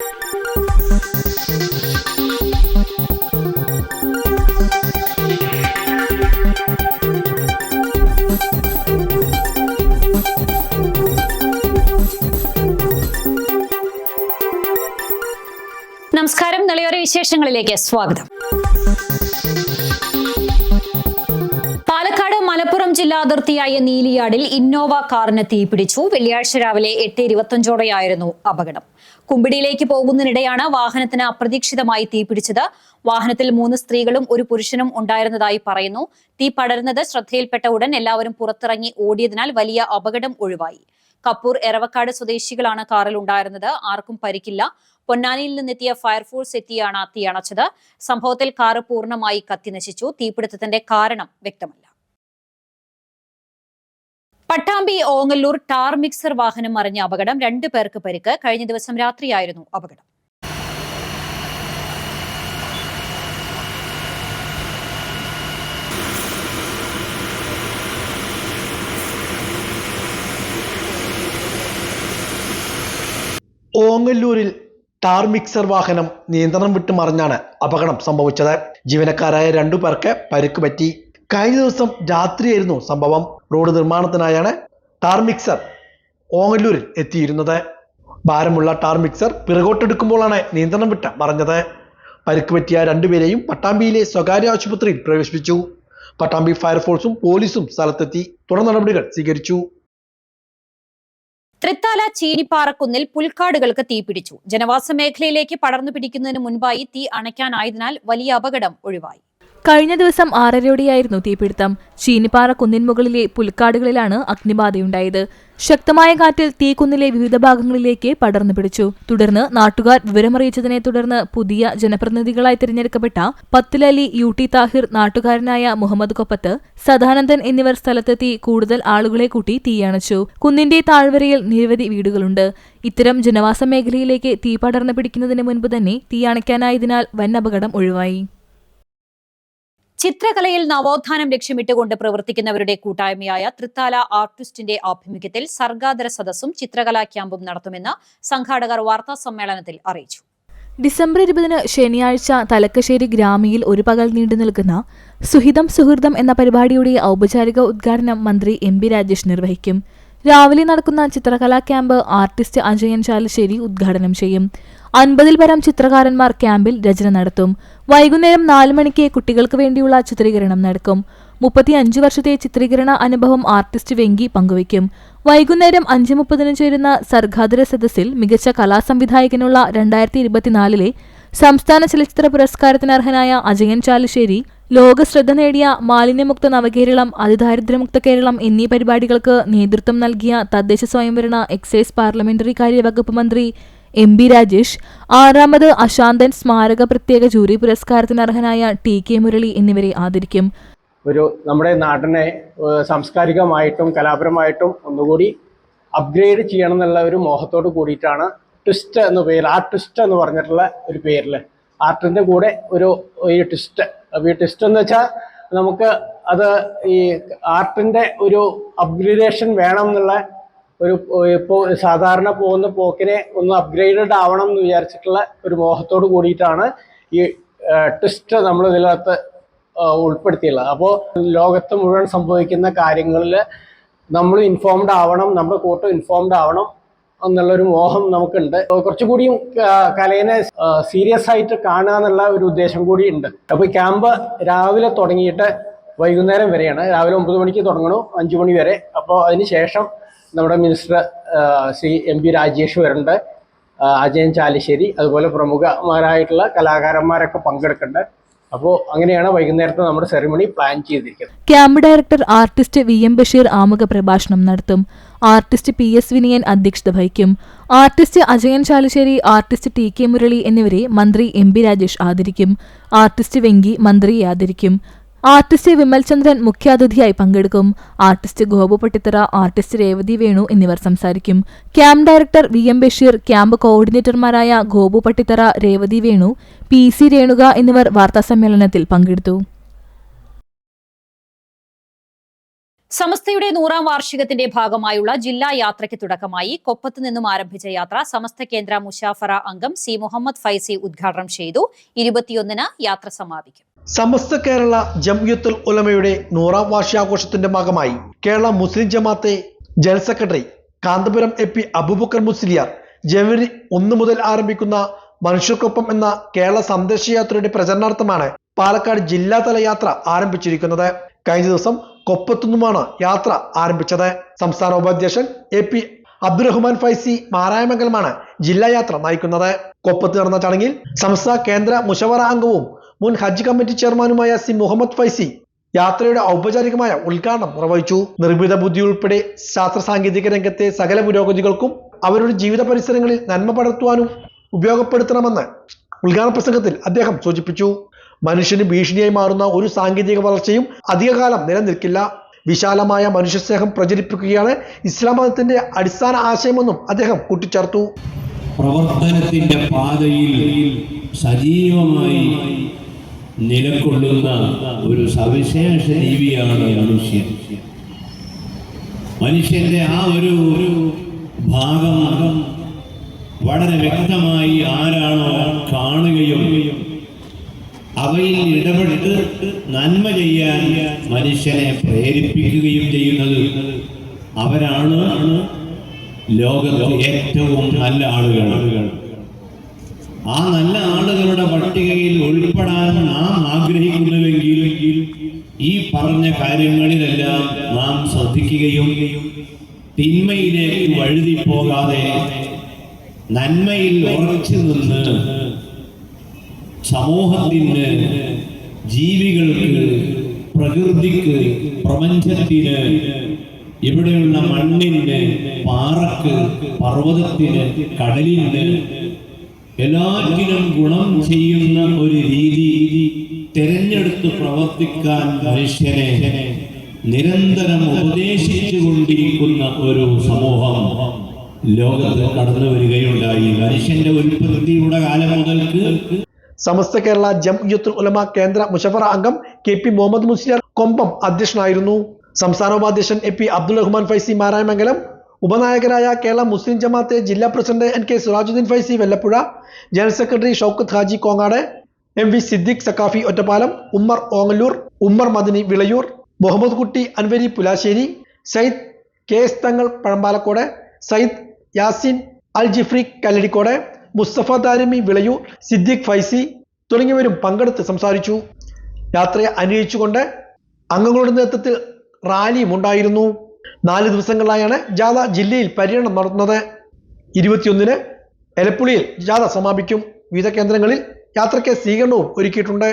നമസ്കാരം, നിളയോര വിശേഷങ്ങളിലേക്ക് സ്വാഗതം. പാലക്കാട് മലപ്പുറം ജില്ലാ അതിർത്തിയായ നീലിയാടിൽ ഇന്നോവ കാറിന് തീപിടിച്ചു. വെള്ളിയാഴ്ച രാവിലെ 8:25 അപകടം. കുമ്പിടിയിലേക്ക് പോകുന്നതിനിടെയാണ് വാഹനത്തിന് അപ്രതീക്ഷിതമായി തീപിടിച്ചത്. വാഹനത്തിൽ 3 സ്ത്രീകളും 1 പുരുഷനും ഉണ്ടായിരുന്നതായി പറയുന്നു. തീ പടരുന്നത് ശ്രദ്ധയിൽപ്പെട്ട ഉടൻ എല്ലാവരും പുറത്തിറങ്ങി ഓടിയതിനാൽ വലിയ അപകടം ഒഴിവായി. കപ്പൂർ എറവക്കാട് സ്വദേശികളാണ് കാറിൽ ഉണ്ടായിരുന്നത്. ആർക്കും പരിക്കില്ല. പൊന്നാനിയിൽ നിന്നെത്തിയ ഫയർഫോഴ്സ് എത്തിയാണ് തീയണച്ചത്. സംഭവത്തിൽ കാറ് പൂർണ്ണമായി കത്തിനശിച്ചു. തീപിടുത്തത്തിന്റെ കാരണം വ്യക്തമല്ല. പട്ടാമ്പി ഓങ്ങല്ലൂർ ടാർ മിക്സർ വാഹനം മറിഞ്ഞ അപകടം. 2 പേർക്ക് പരിക്ക്. കഴിഞ്ഞ ദിവസം രാത്രിയായിരുന്നു അപകടം. ഓങ്ങല്ലൂരിൽ ടാർ മിക്സർ വാഹനം നിയന്ത്രണം വിട്ട് മറിഞ്ഞാണ് അപകടം സംഭവിച്ചത്. ജീവനക്കാരായ 2 പേർക്ക് പരിക്ക് പറ്റി. കഴിഞ്ഞ ദിവസം രാത്രിയായിരുന്നു സംഭവം. റോഡ് നിർമ്മാണത്തിനായാണ് ടാർ മിക്സർ ഓങ്ങല്ലൂരിൽ എത്തിയിരുന്നത്. ഭാരമുള്ള ടാർ മിക്സർ പിറകോട്ടെടുക്കുമ്പോഴാണ് നിയന്ത്രണം വിട്ട് മറിഞ്ഞത്. പരിക്ക് പറ്റിയ 2 പേരെയും പട്ടാമ്പിയിലെ സ്വകാര്യ ആശുപത്രിയിൽ പ്രവേശിപ്പിച്ചു. പട്ടാമ്പി ഫയർഫോഴ്സും പോലീസും സ്ഥലത്തെത്തി തുടർ നടപടികൾ സ്വീകരിച്ചു. തൃത്താല ചീനിപ്പാറക്കുന്നിൽ പുൽക്കാടുകൾക്ക് തീപിടിച്ചു. ജനവാസ മേഖലയിലേക്ക് പടർന്നു പിടിക്കുന്നതിന് മുൻപായി തീ അണയ്ക്കാനായതിനാൽ വലിയ അപകടം ഒഴിവായി. കഴിഞ്ഞ ദിവസം 6:30യോടെയായിരുന്നു തീപിടുത്തം. ചീനിപ്പാറ കുന്നിൻ മുകളിലെ പുൽക്കാടുകളിലാണ് അഗ്നിബാധയുണ്ടായത്. ശക്തമായ കാറ്റിൽ തീ കുന്നിലെ വിവിധ ഭാഗങ്ങളിലേക്ക് പടർന്നു പിടിച്ചു. തുടർന്ന് നാട്ടുകാർ വിവരമറിയിച്ചതിനെ തുടർന്ന് പുതിയ ജനപ്രതിനിധികളായി തിരഞ്ഞെടുക്കപ്പെട്ട പത്തിലലി, UT താഹിർ, നാട്ടുകാരനായ മുഹമ്മദ് കൊപ്പത്ത്, സദാനന്ദൻ എന്നിവർ സ്ഥലത്തെത്തി കൂടുതൽ ആളുകളെ കൂട്ടി തീയണച്ചു. കുന്നിന്റെ താഴ്വരയിൽ നിരവധി വീടുകളുണ്ട്. ഇത്തരം ജനവാസ മേഖലയിലേക്ക് തീ പടർന്നു പിടിക്കുന്നതിന് മുൻപ് തന്നെ തീ അണയ്ക്കാനായതിനാൽ വൻ അപകടം ഒഴിവായി. ചിത്രകലയിൽ നവോത്ഥാനം ലക്ഷ്യമിട്ടുകൊണ്ട് പ്രവർത്തിക്കുന്നവരുടെ കൂട്ടായ്മയായ തൃത്താല ആർട്ടിസ്റ്റിന്റെ ആഭിമുഖ്യത്തിൽ സർഗാദര സദസ്സും ചിത്രകലാ ക്യാമ്പും നടത്തുമെന്ന് സംഘാടകർ വാർത്താ സമ്മേളനത്തിൽ അറിയിച്ചു. ഡിസംബർ 20 ശനിയാഴ്ച തലക്കശ്ശേരി ഗ്രാമിയിൽ 1 പകൽ നീണ്ടു നിൽക്കുന്ന സുഹിതം സുഹൃതം എന്ന പരിപാടിയുടെ ഔപചാരിക ഉദ്ഘാടനം മന്ത്രി MB രാജേഷ് നിർവഹിക്കും. രാവിലെ നടക്കുന്ന ചിത്രകലാ ക്യാമ്പ് ആർട്ടിസ്റ്റ് അജയൻ ചാലിശ്ശേരി ഉദ്ഘാടനം ചെയ്യും. 50-ൽ പരം ചിത്രകാരന്മാർ ക്യാമ്പിൽ രചന നടത്തും. വൈകുന്നേരം 4 മണിക്ക് കുട്ടികൾക്ക് വേണ്ടിയുള്ള ചിത്രീകരണം നടക്കും. 35 വർഷത്തെ ചിത്രീകരണ അനുഭവം ആർട്ടിസ്റ്റ് വെങ്കി പങ്കുവയ്ക്കും. വൈകുന്നേരം 5:30 ചേരുന്ന സർഗാദര സദസ്സിൽ മികച്ച കലാസംവിധായകനുള്ള 2024-ലെ സംസ്ഥാന ചലച്ചിത്ര പുരസ്കാരത്തിന് അർഹനായ അജയൻ ചാലിശ്ശേരി, ലോക ശ്രദ്ധ നേടിയ മാലിന്യമുക്ത നവകേരളം, അതിദാരിദ്ര്യമുക്ത കേരളം എന്നീ പരിപാടികൾക്ക് നേതൃത്വം നൽകിയ തദ്ദേശ സ്വയംഭരണ എക്സൈസ് പാർലമെന്ററി കാര്യ വകുപ്പ് മന്ത്രി MB രാജേഷ്, 6ാമത് അശാന്തൻ സ്മാരക പ്രത്യേക ജൂറി പുരസ്കാരത്തിന് അർഹനായ TK മുരളി എന്നിവരെ ആദരിക്കും. നമ്മുടെ നാടിനെ സാംസ്കാരികമായിട്ടും കലാപരമായിട്ടും ഒന്നുകൂടി അപ്ഗ്രേഡ് ചെയ്യണം എന്നുള്ള ഒരു മോഹത്തോട് കൂടിയിട്ടാണ് ട്വിസ്റ്റ് എന്ന പേര്, ട്വിസ്റ്റ് എന്ന് പറഞ്ഞിട്ടുള്ള ഒരു പേരിൽ ആർട്ടിൻ്റെ കൂടെ ഈ ട്വിസ്റ്റ്. അപ്പോൾ ഈ ട്വിസ്റ്റ് എന്ന് വെച്ചാൽ നമുക്ക് അത് ഈ ആർട്ടിൻ്റെ ഒരു അപ്ഗ്രേഡേഷൻ വേണം എന്നുള്ള ഇപ്പോൾ സാധാരണ പോകുന്ന പോക്കിനെ ഒന്ന് അപ്ഗ്രേഡഡ് ആവണം എന്ന് വിചാരിച്ചിട്ടുള്ള ഒരു മോഹത്തോട് കൂടിയിട്ടാണ് ഈ ട്വിസ്റ്റ് നമ്മൾ ഇതിനകത്ത് ഉൾപ്പെടുത്തിയുള്ളത്. അപ്പോൾ ലോകത്ത് മുഴുവൻ സംഭവിക്കുന്ന കാര്യങ്ങളിൽ നമ്മൾ ഇൻഫോംഡ് ആവണം, നമ്മുടെ കൂട്ടം ഇൻഫോംഡ് ആവണം എന്നുള്ളൊരു മോഹം നമുക്കുണ്ട്. കുറച്ചുകൂടിയും കലയെ സീരിയസ് ആയിട്ട് കാണുക എന്നുള്ള ഒരു ഉദ്ദേശം കൂടി ഉണ്ട്. അപ്പോൾ ഈ ക്യാമ്പ് രാവിലെ തുടങ്ങിയിട്ട് വൈകുന്നേരം വരെയാണ്. രാവിലെ 9 മണിക്ക് തുടങ്ങണം, 5 മണി വരെ. അപ്പോൾ അതിന് ശേഷം നമ്മുടെ മിനിസ്റ്റർ ശ്രീ MB രാജേഷ് വരുന്നുണ്ട്, അജയൻ ചാലിശ്ശേരി, അതുപോലെ പ്രമുഖമാരായിട്ടുള്ള കലാകാരന്മാരൊക്കെ പങ്കെടുക്കുന്നുണ്ട്. അപ്പോൾ അങ്ങനെയാണ് വൈകുന്നേരത്തെ നമ്മുടെ സെറിമണി പ്ലാൻ ചെയ്തിരിക്കുന്നത്. Camp director artist VM Basheer ആമുഖ പ്രഭാഷണം നടത്തും. ആർട്ടിസ്റ്റ് PS വിനയൻ അധ്യക്ഷത വഹിക്കും. Artist Ajayan Chalissery, artist TK Murali എന്നിവരെ മന്ത്രി MB രാജേഷ് ആദരിക്കും. ആർട്ടിസ്റ്റ് വെങ്കി മന്ത്രിയെ ആദരിക്കും. ആർട്ടിസ്റ്റ് വിമൽ ചന്ദ്രൻ മുഖ്യാതിഥിയായി പങ്കെടുക്കും. ആർട്ടിസ്റ്റ് ഗോപു പട്ടിത്തറ, ആർട്ടിസ്റ്റ് രേവതി വേണു എന്നിവർ സംസാരിക്കും. Camp director VM Basheer, camp കോർഡിനേറ്റർമാരായ ഗോപു പട്ടിത്തറ, രേവതി വേണു, PC രേണുക എന്നിവർ വാർത്താസമ്മേളനത്തിൽ പങ്കെടുത്തു. സമസ്തയുടെ 100ാം വാർഷികത്തിന്റെ ഭാഗമായുള്ള ജില്ലാ യാത്രയ്ക്ക് തുടക്കമായി. കൊപ്പത്ത് നിന്നും ആരംഭിച്ച യാത്ര സമസ്ത കേന്ദ്ര മുശാഫറ അംഗം സി മുഹമ്മദ് ഫൈസി ഉദ്ഘാടനം ചെയ്തു. 21-ന് യാത്ര സമാപിക്കും. സമസ്ത കേരള ജംഇയ്യത്തുൽ ഉലമയുടെ 100ാം വാർഷികാഘോഷത്തിന്റെ ഭാഗമായി Kerala Muslim Jamaat general secretary Kanthapuram A P Aboobacker Musliyar ജനുവരി 1 മുതൽ ആരംഭിക്കുന്ന മനുഷ്യർക്കൊപ്പം എന്ന കേരള സന്ദേശയാത്രയുടെ പ്രചരണാർത്ഥമാണ് പാലക്കാട് ജില്ലാതല യാത്ര ആരംഭിച്ചിരിക്കുന്നത്. കഴിഞ്ഞ ദിവസം കൊപ്പത്തുനിന്നുമാണ് യാത്ര ആരംഭിച്ചത്. സംസ്ഥാന ഉപാധ്യക്ഷൻ എ പി അബ്ദുറഹ്മാൻ ഫൈസി മാരായമംഗലമാണ് ജില്ലാ യാത്ര നയിക്കുന്നത്. കൊപ്പത്ത് നടന്ന ചടങ്ങിൽ സംസ്ഥാന കേന്ദ്ര മുശവറ അംഗവും മുൻ ഹജ്ജ് കമ്മിറ്റി ചെയർമാനുമായ സി മുഹമ്മദ് ഫൈസി യാത്രയുടെ ഔപചാരികമായ ഉദ്ഘാടനം നിർവഹിച്ചു. നിർമ്മിത ബുദ്ധി ഉൾപ്പെടെ ശാസ്ത്ര സാങ്കേതിക രംഗത്തെ സകല പുരോഗതികൾക്കും അവരുടെ ജീവിത പരിസരങ്ങളിൽ നന്മ പടർത്തുവാനും ഉപയോഗപ്പെടുത്തണമെന്ന് ഉദ്ഘാടന പ്രസംഗത്തിൽ അദ്ദേഹം സൂചിപ്പിച്ചു. മനുഷ്യന് ഭീഷണിയായി മാറുന്ന ഒരു സാങ്കേതിക വളർച്ചയും അധികകാലം നിലനിൽക്കില്ല. വിശാലമായ മനുഷ്യസ്നേഹം പ്രചരിപ്പിക്കുകയാണ് ഇസ്ലാം മതത്തിന്റെ അടിസ്ഥാന ആശയമെന്നും അദ്ദേഹം കൂട്ടിച്ചേർത്തു. പ്രവർത്തനത്തിന്റെ പാതയിൽ സജീവമായി നിലകൊള്ളുന്ന ഒരു സവിശേഷ ജീവിയാണ് മനുഷ്യൻ. മനുഷ്യന്റെ ആ ഒരു ഭാഗം വളരെ വ്യക്തമായി ആരാണോ കാണുകയും അവയിൽ ഇടപെട്ട് നന്മ ചെയ്യാൻ മനുഷ്യനെ പ്രേരിപ്പിക്കുകയും ചെയ്യുന്നത് അവരാണ് ലോകത്തെ ഏറ്റവും നല്ല ആളുകൾ. ആ നല്ല ആളുകളുടെ പട്ടികയിൽ ഉൾപ്പെടാൻ നാം ആഗ്രഹിക്കുന്നുവെങ്കിൽ ഈ പറഞ്ഞ കാര്യങ്ങളിലെല്ലാം നാം ശ്രദ്ധിക്കുകയും തിന്മയിലേക്ക് വഴുതി പോകാതെ നന്മയിൽ ഉറച്ചു നിന്ന് സമൂഹത്തിന്, ജീവികൾക്ക്, പ്രകൃതിക്ക്, പ്രപഞ്ചത്തിന്, ഇവിടെയുള്ള മണ്ണിന്, പാറക്ക്, പർവ്വതത്തിന്, കടലിന് എല്ലാറ്റിനും ഗുണം ചെയ്യുന്ന ഒരു രീതി തിരഞ്ഞെടുത്ത് പ്രവർത്തിക്കാൻ മനുഷ്യനെ നിരന്തരം ഉപദേശിച്ചു കൊണ്ടിരിക്കുന്ന ഒരു സമൂഹം ലോകത്ത് കടന്നു വരികയുണ്ടായി. മനുഷ്യന്റെ ഉൽപ്പത്തിയുടെ കാലം മുതൽക്ക് സമസ്ത കേരള ജംഇയ്യത്തുൽ ഉലമ കേന്ദ്ര മുശവറ അംഗം കെ പി മുഹമ്മദ് മുസ്ലിയാർ കൊമ്പം അധ്യക്ഷനായിരുന്നു. സംസ്ഥാന ഉപാധ്യക്ഷൻ എ പി അബ്ദുറഹ്മാൻ ഫൈസി മാരായമംഗലം, ഉപനായകരായ കേരള മുസ്ലിം ജമാഅത്തെ ജില്ലാ president N K Sirajuddin Faizy Vellappuzha, general secretary Shoukath Haji Kongad, M V Siddique Saqafi Ottapalam, Ummer Ongallur, Ummer Madani Vilayur, Muhammad Kutty Anwari Pulassery, Sayyid K S Thangal Pazhambalakode, Sayyid Yasin അൽ ജിഫ്രി കല്ലടിക്കോട്, മുസ്തഫ ദാരിമി വിളയൂർ, സിദ്ദിഖ് ഫൈസി തുടങ്ങിയവരും പങ്കെടുത്ത് സംസാരിച്ചു. യാത്രയെ അനുകരിച്ചുകൊണ്ട് അംഗങ്ങളുടെ നേതൃത്വത്തിൽ റാലിയും ഉണ്ടായിരുന്നു. 4 ദിവസങ്ങളിലായാണ് ജാഥ ജില്ലയിൽ പര്യടനം നടത്തുന്നത്. 21-ന് എലപ്പുള്ളിയിൽ ജാഥ സമാപിക്കും. വിവിധ കേന്ദ്രങ്ങളിൽ യാത്രയ്ക്ക് സ്വീകരണവും ഒരുക്കിയിട്ടുണ്ട്.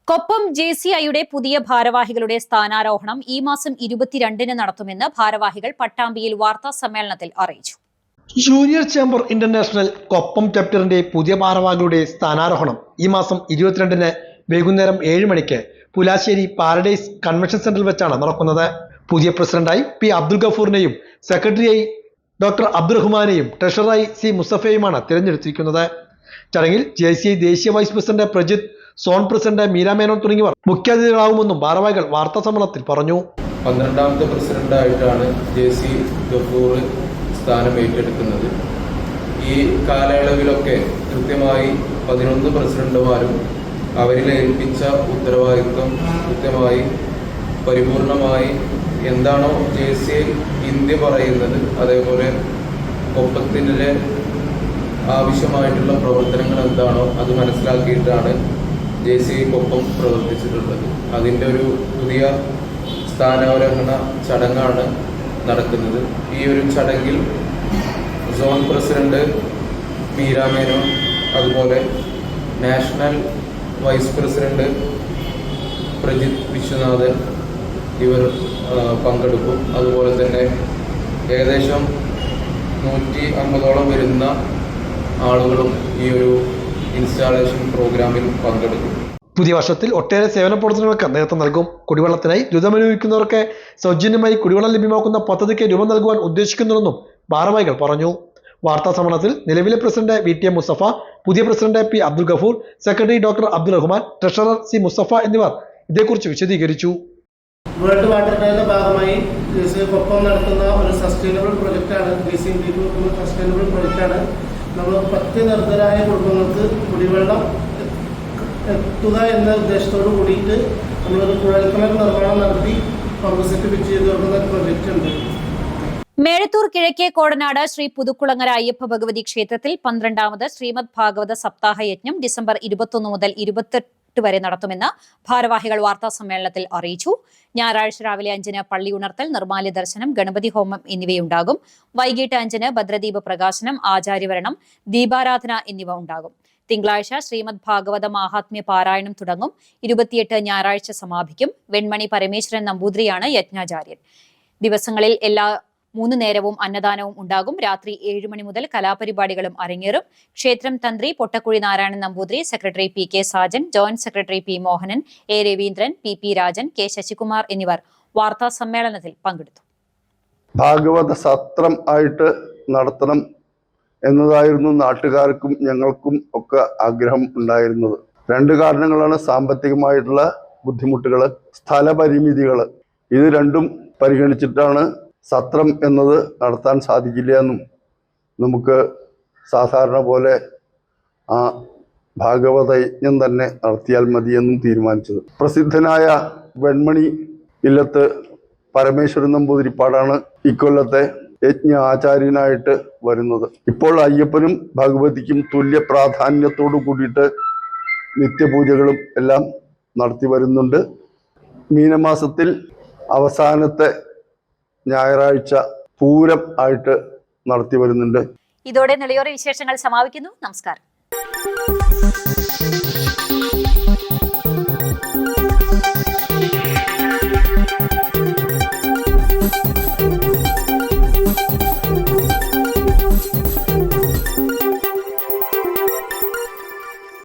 കൊപ്പം JCIയുടെ പുതിയ ഭാരവാഹികളുടെ സ്ഥാനാരോഹണം ഈ മാസം 22-ന് നടത്തുമെന്ന് ഭാരവാഹികൾ പട്ടാമ്പിയിൽ വാർത്താ സമ്മേളനത്തിൽ അറിയിച്ചു. ജൂനിയർ ചേംബർ ഇന്റർനാഷണൽ കൊപ്പം ചാപ്റ്ററിന്റെ പുതിയ ഭാരവാഹികളുടെ സ്ഥാനാരോഹണം ഈ മാസം 22-ന് വൈകുന്നേരം 7 മണിക്ക് പുലാശ്ശേരി പാരഡൈസ് കൺവെൻഷൻ സെന്ററിൽ വെച്ചാണ് നടക്കുന്നത്. പുതിയ പ്രസിഡന്റായി പി അബ്ദുൽ ഗഫൂറിനെയും സെക്രട്ടറിയായി ഡോക്ടർ അബ്ദുറഹ്മാനെയും ട്രഷററായി സി മുസ്തഫയുമാണ് തിരഞ്ഞെടുത്തിരിക്കുന്നത്. ചടങ്ങിൽ JCI ദേശീയ vice president Prajith, zone president Meera Menon തുടങ്ങിയവർ മുഖ്യാതിഥികളാവുമെന്നും ഭാരവാഹികൾ വാർത്താ സമ്മേളനത്തിൽ പറഞ്ഞു. 12ാമത്തെ പ്രസിഡന്റായിട്ടാണ് JC ഗഫൂർ സ്ഥാനം ഏറ്റെടുക്കുന്നത്. ഈ കാലയളവിലൊക്കെ കൃത്യമായി 11 പ്രസിഡന്റുമാരും അവരിൽ ഏൽപ്പിച്ച ഉത്തരവാദിത്വം കൃത്യമായി പരിപൂർണമായി എന്താണോ JCI ഇന്ത്യ പറയുന്നത് അതേപോലെ കൊപ്പത്തിലെ ആവശ്യമായിട്ടുള്ള പ്രവർത്തനങ്ങൾ എന്താണോ അത് മനസ്സിലാക്കിയിട്ടാണ് JCI കൊപ്പം പ്രവർത്തിച്ചിട്ടുള്ളത്. അതിൻ്റെ ഒരു പുതിയ സ്ഥാനാരോഹണ ചടങ്ങാണ് നടക്കുന്നത്. ഈ ഒരു ചടങ്ങിൽ സോൺ പ്രസിഡന്റ് മീര മേനോൻ, അതുപോലെ national vice president Prajith Viswanathan ഇവർ പങ്കെടുക്കും. അതുപോലെ തന്നെ ഏകദേശം 150ഓളം വരുന്ന ആളുകളും ഈ ഒരു ഇൻസ്റ്റാളേഷൻ പ്രോഗ്രാമിൽ പങ്കെടുക്കും. പുതിയ വർഷത്തിൽ ഒട്ടേറെ സേവന പ്രവർത്തനങ്ങൾക്ക് നേതൃത്വം നൽകും. കുടിവെള്ളത്തിനായി ദുരിതമനുഭവിക്കുന്നവർക്ക് സൗജന്യമായി കുടിവെള്ളം ലഭ്യമാക്കുന്ന പദ്ധതിക്ക് രൂപം നൽകുവാൻ ഉദ്ദേശിക്കുന്നുവെന്നും ഭാരവാഹികൾ പറഞ്ഞു. വാർത്താ സമ്മേളനത്തിൽ നിലവിലെ പ്രസിഡന്റ് VTM മുസ്തഫ, പുതിയ president P Abdul Gafoor, secretary doctor Abdul Rahman, treasurer C Mustafa എന്നിവർ ഇതേക്കുറിച്ച് വിശദീകരിച്ചു. വേൾഡ് വാട്ടർ ഡേയുടെ ഭാഗമായി ഒപ്പം നടത്തുന്ന ഒരു സസ്റ്റൈനബിൾ പ്രൊജക്റ്റാണ് സസ്റ്റൈനബിൾ പ്രൊജക്റ്റാണ്. നമ്മൾ 10 നിർദ്ധരായ കുടുംബങ്ങൾക്ക് കുടിവെള്ളം എത്തുക എന്ന ഉദ്ദേശത്തോട് കൂടിയിട്ട് നമ്മളൊരു കുഴൽക്കിണർ നിർമ്മാണം നടത്തി പമ്പ് സെറ്റ് ഫിറ്റ് ചെയ്ത് കൊടുക്കുന്ന ഒരു പ്രൊജക്റ്റ് ഉണ്ട്. മേഴത്തൂർ കിഴക്കേ കോടനാട് ശ്രീ പുതുക്കുളങ്ങര അയ്യപ്പ ഭഗവതി ക്ഷേത്രത്തിൽ 12ാമത് ശ്രീമദ് ഭാഗവത സപ്താഹ യജ്ഞം ഡിസംബർ 21 മുതൽ 28 വരെ നടത്തുമെന്ന് ഭാരവാഹികൾ വാർത്താ സമ്മേളനത്തിൽ അറിയിച്ചു. ഞായറാഴ്ച രാവിലെ 5-ന് പള്ളി ഉണർത്തൽ, നിർമ്മാല്യ ദർശനം, ഗണപതി ഹോമം എന്നിവയുണ്ടാകും. വൈകിട്ട് 5-ന് ഭദ്രദീപ പ്രകാശനം, ആചാര്യവരണം, ദീപാരാധന എന്നിവ ഉണ്ടാകും. തിങ്കളാഴ്ച ശ്രീമദ് ഭാഗവത മാഹാത്മ്യ പാരായണം തുടങ്ങും. 28 ഞായറാഴ്ച സമാപിക്കും. വെൺമണി പരമേശ്വരൻ നമ്പൂതിരിയാണ് യജ്ഞാചാര്യൻ. ദിവസങ്ങളിൽ എല്ലാ 3 നേരവും അന്നദാനവും ഉണ്ടാകും. രാത്രി 7 മണി മുതൽ കലാപരിപാടികളും അരങ്ങേറും. ക്ഷേത്രം തന്ത്രി Pottakuzhy Narayanan Namboothiri, secretary PK Sajan, joint secretary P Mohanan, A Raveendran, PP Rajan, K Sasikumar എന്നിവർ വാർത്താ സമ്മേളനത്തിൽ പങ്കെടുത്തു. ഭാഗവത സത്രം ആയിട്ട് നടത്തണം എന്നതായിരുന്നു നാട്ടുകാർക്കും ഞങ്ങൾക്കും ഒക്കെ ആഗ്രഹം ഉണ്ടായിരുന്നത്. 2 കാരണങ്ങളാണ്: സാമ്പത്തികമായിട്ടുള്ള ബുദ്ധിമുട്ടുകൾ, സ്ഥലപരിമിതികൾ. ഇത് രണ്ടും പരിഗണിച്ചിട്ടാണ് സത്രം എന്നത് നടത്താൻ സാധിക്കില്ല എന്നും നമുക്ക് സാധാരണ പോലെ ആ ഭാഗവത യജ്ഞം തന്നെ നടത്തിയാൽ മതിയെന്നും തീരുമാനിച്ചത്. പ്രസിദ്ധനായ വെൺമണി ഇല്ലത്ത് പരമേശ്വരൻ നമ്പൂതിരിപ്പാടാണ് ഇക്കൊല്ലത്തെ യജ്ഞ ആചാര്യനായിട്ട് വരുന്നത്. ഇപ്പോൾ അയ്യപ്പനും ഭഗവതിക്കും തുല്യ പ്രാധാന്യത്തോടു കൂടിയിട്ട് നിത്യപൂജകളും എല്ലാം നടത്തി വരുന്നുണ്ട്. മീനമാസത്തിൽ അവസാനത്തെ ഞായറാഴ്ച പൂരം ആയിട്ട് നടത്തി വരുന്നുണ്ട്. ഇതോടെ നിളയോര വിശേഷങ്ങൾ സമാപിക്കുന്നു. നമസ്കാരം.